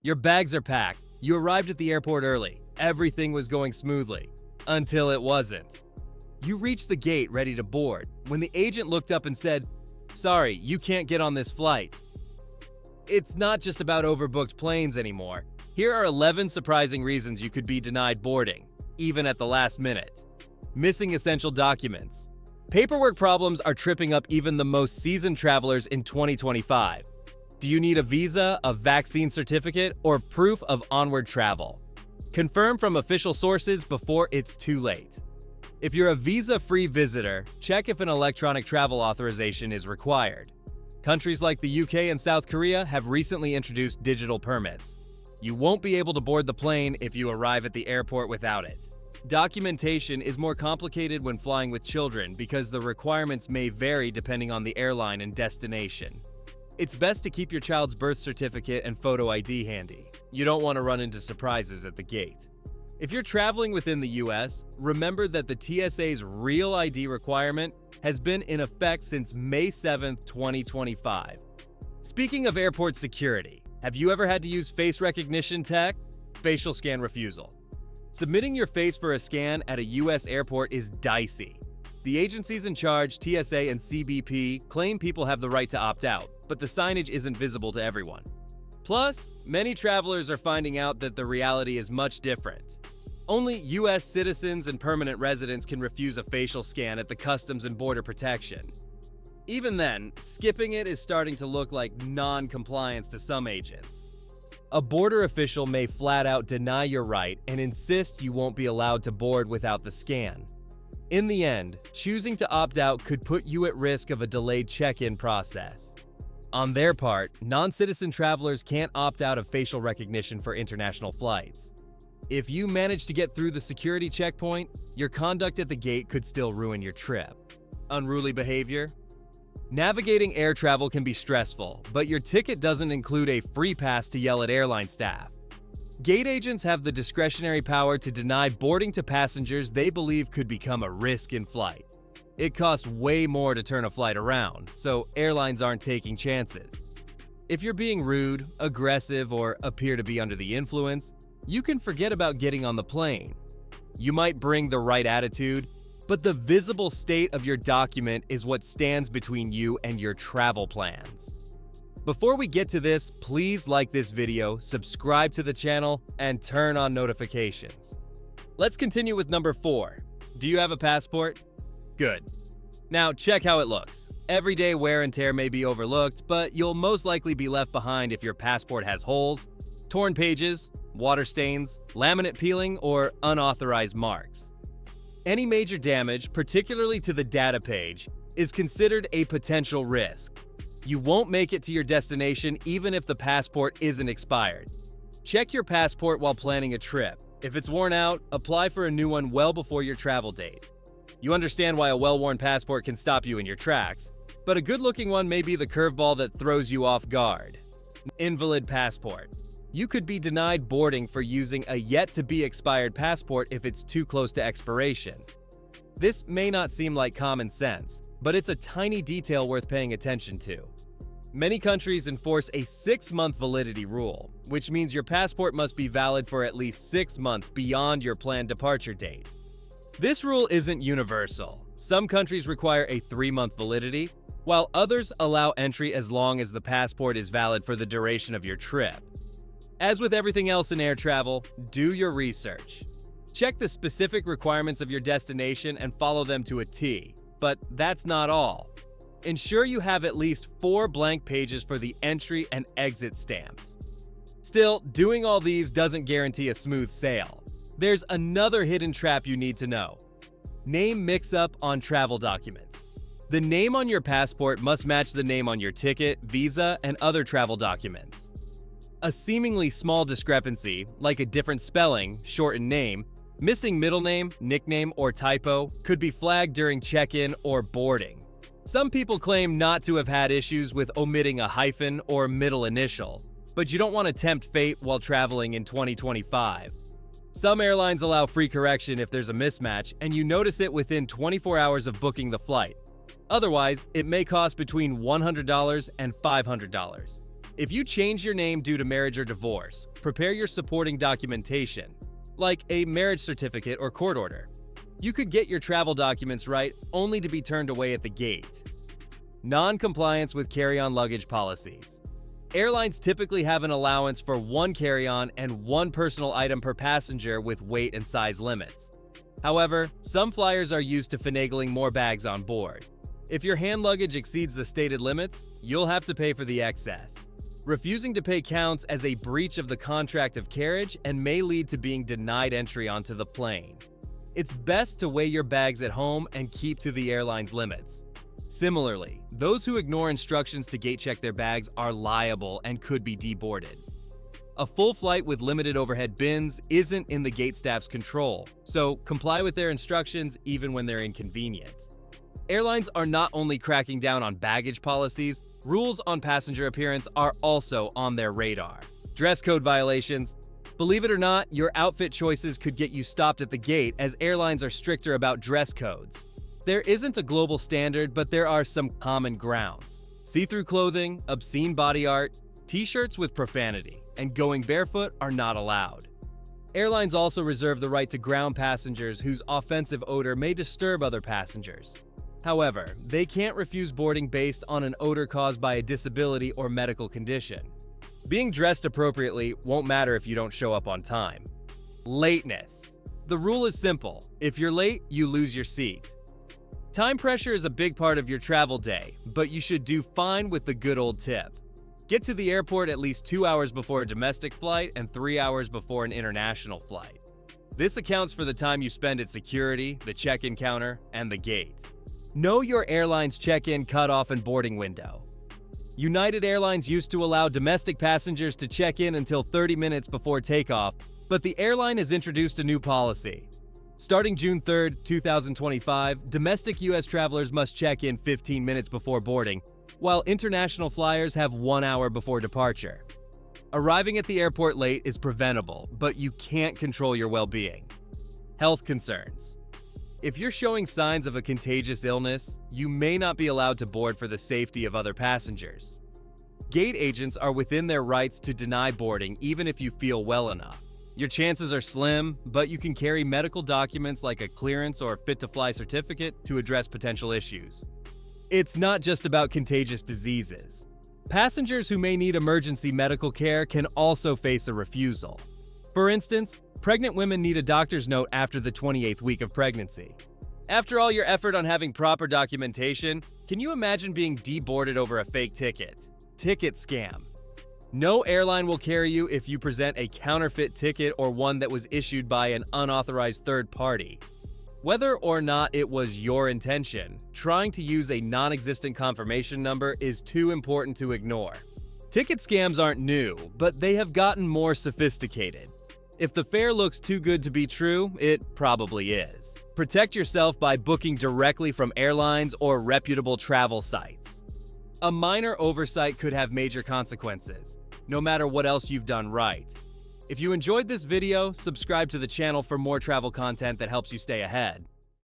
Your bags are packed. You arrived at the airport early. Everything was going smoothly. Until it wasn't. You reached the gate ready to board when the agent looked up and said, "Sorry, you can't get on this flight." It's not just about overbooked planes anymore. Here are 11 surprising reasons you could be denied boarding, even at the last minute. Missing essential documents. Paperwork problems are tripping up even the most seasoned travelers in 2025. Do you need a visa, a vaccine certificate, or proof of onward travel? Confirm from official sources before it's too late. If you're a visa-free visitor, check if an electronic travel authorization is required. Countries like the UK and South Korea have recently introduced digital permits. You won't be able to board the plane if you arrive at the airport without it. Documentation is more complicated when flying with children because the requirements may vary depending on the airline and destination. It's best to keep your child's birth certificate and photo ID handy. You don't want to run into surprises at the gate. If you're traveling within the US, remember that the TSA's Real ID requirement has been in effect since May 7, 2025. Speaking of airport security, have you ever had to use face recognition tech? Facial scan refusal. Submitting your face for a scan at a US airport is dicey. The agencies in charge, TSA and CBP, claim people have the right to opt out, but the signage isn't visible to everyone. Plus, many travelers are finding out that the reality is much different. Only US citizens and permanent residents can refuse a facial scan at the Customs and Border Protection. Even then, skipping it is starting to look like non-compliance to some agents. A border official may flat out deny your right and insist you won't be allowed to board without the scan. In the end, choosing to opt out could put you at risk of a delayed check-in process. On their part, non-citizen travelers can't opt out of facial recognition for international flights. If you manage to get through the security checkpoint, your conduct at the gate could still ruin your trip. Unruly behavior? Navigating air travel can be stressful, but your ticket doesn't include a free pass to yell at airline staff. Gate agents have the discretionary power to deny boarding to passengers they believe could become a risk in flight. It costs way more to turn a flight around, so airlines aren't taking chances. If you're being rude, aggressive, or appear to be under the influence, you can forget about getting on the plane. You might bring the right attitude, but the visible state of your document is what stands between you and your travel plans. Before we get to this, please like this video, subscribe to the channel, and turn on notifications. Let's continue with number 4. Do you have a passport? Good. Now check how it looks. Everyday wear and tear may be overlooked, but you'll most likely be left behind if your passport has holes, torn pages, water stains, laminate peeling, or unauthorized marks. Any major damage, particularly to the data page, is considered a potential risk. You won't make it to your destination even if the passport isn't expired. Check your passport while planning a trip. If it's worn out, apply for a new one well before your travel date. You understand why a well-worn passport can stop you in your tracks, but a good-looking one may be the curveball that throws you off guard. Invalid passport. You could be denied boarding for using a yet-to-be-expired passport if it's too close to expiration. This may not seem like common sense, but it's a tiny detail worth paying attention to. Many countries enforce a 6-month validity rule, which means your passport must be valid for at least 6 months beyond your planned departure date. This rule isn't universal. Some countries require a 3-month validity, while others allow entry as long as the passport is valid for the duration of your trip. As with everything else in air travel, do your research. Check the specific requirements of your destination and follow them to a T. But that's not all. Ensure you have at least 4 blank pages for the entry and exit stamps. Still, doing all these doesn't guarantee a smooth sail. There's another hidden trap you need to know. Name mix-up on travel documents. The name on your passport must match the name on your ticket, visa, and other travel documents. A seemingly small discrepancy, like a different spelling, shortened name, missing middle name, nickname, or typo could be flagged during check-in or boarding. Some people claim not to have had issues with omitting a hyphen or middle initial, but you don't want to tempt fate while traveling in 2025. Some airlines allow free correction if there's a mismatch and you notice it within 24 hours of booking the flight. Otherwise, it may cost between $100 and $500. If you change your name due to marriage or divorce, prepare your supporting documentation, like a marriage certificate or court order. You could get your travel documents right only to be turned away at the gate. Non-compliance with carry-on luggage policies. Airlines typically have an allowance for one carry-on and one personal item per passenger with weight and size limits. However, some flyers are used to finagling more bags on board. If your hand luggage exceeds the stated limits, you'll have to pay for the excess. Refusing to pay counts as a breach of the contract of carriage and may lead to being denied entry onto the plane. It's best to weigh your bags at home and keep to the airline's limits. Similarly, those who ignore instructions to gate check their bags are liable and could be deboarded. A full flight with limited overhead bins isn't in the gate staff's control, so comply with their instructions even when they're inconvenient. Airlines are not only cracking down on baggage policies, rules on passenger appearance are also on their radar. Dress code violations. Believe it or not, your outfit choices could get you stopped at the gate as airlines are stricter about dress codes. There isn't a global standard, but there are some common grounds. See-through clothing, obscene body art, t-shirts with profanity, and going barefoot are not allowed. Airlines also reserve the right to ground passengers whose offensive odor may disturb other passengers. However, they can't refuse boarding based on an odor caused by a disability or medical condition. Being dressed appropriately won't matter if you don't show up on time. Lateness. The rule is simple. If you're late, you lose your seat. Time pressure is a big part of your travel day, but you should do fine with the good old tip. Get to the airport at least 2 hours before a domestic flight and 3 hours before an international flight. This accounts for the time you spend at security, the check-in counter, and the gate. Know your airline's check-in cutoff and boarding window. United Airlines used to allow domestic passengers to check in until 30 minutes before takeoff, but the airline has introduced a new policy. Starting June 3, 2025, domestic U.S. travelers must check in 15 minutes before boarding, while international flyers have 1 hour before departure. Arriving at the airport late is preventable, but you can't control your well-being. Health concerns. If you're showing signs of a contagious illness, you may not be allowed to board for the safety of other passengers. Gate agents are within their rights to deny boarding even if you feel well enough. Your chances are slim, but you can carry medical documents like a clearance or fit-to-fly certificate to address potential issues. It's not just about contagious diseases. Passengers who may need emergency medical care can also face a refusal. For instance, pregnant women need a doctor's note after the 28th week of pregnancy. After all your effort on having proper documentation, can you imagine being deboarded over a fake ticket? Ticket scam. No airline will carry you if you present a counterfeit ticket or one that was issued by an unauthorized third party. Whether or not it was your intention, trying to use a non-existent confirmation number is too important to ignore. Ticket scams aren't new, but they have gotten more sophisticated. If the fare looks too good to be true, it probably is. Protect yourself by booking directly from airlines or reputable travel sites. A minor oversight could have major consequences, no matter what else you've done right. If you enjoyed this video, subscribe to the channel for more travel content that helps you stay ahead.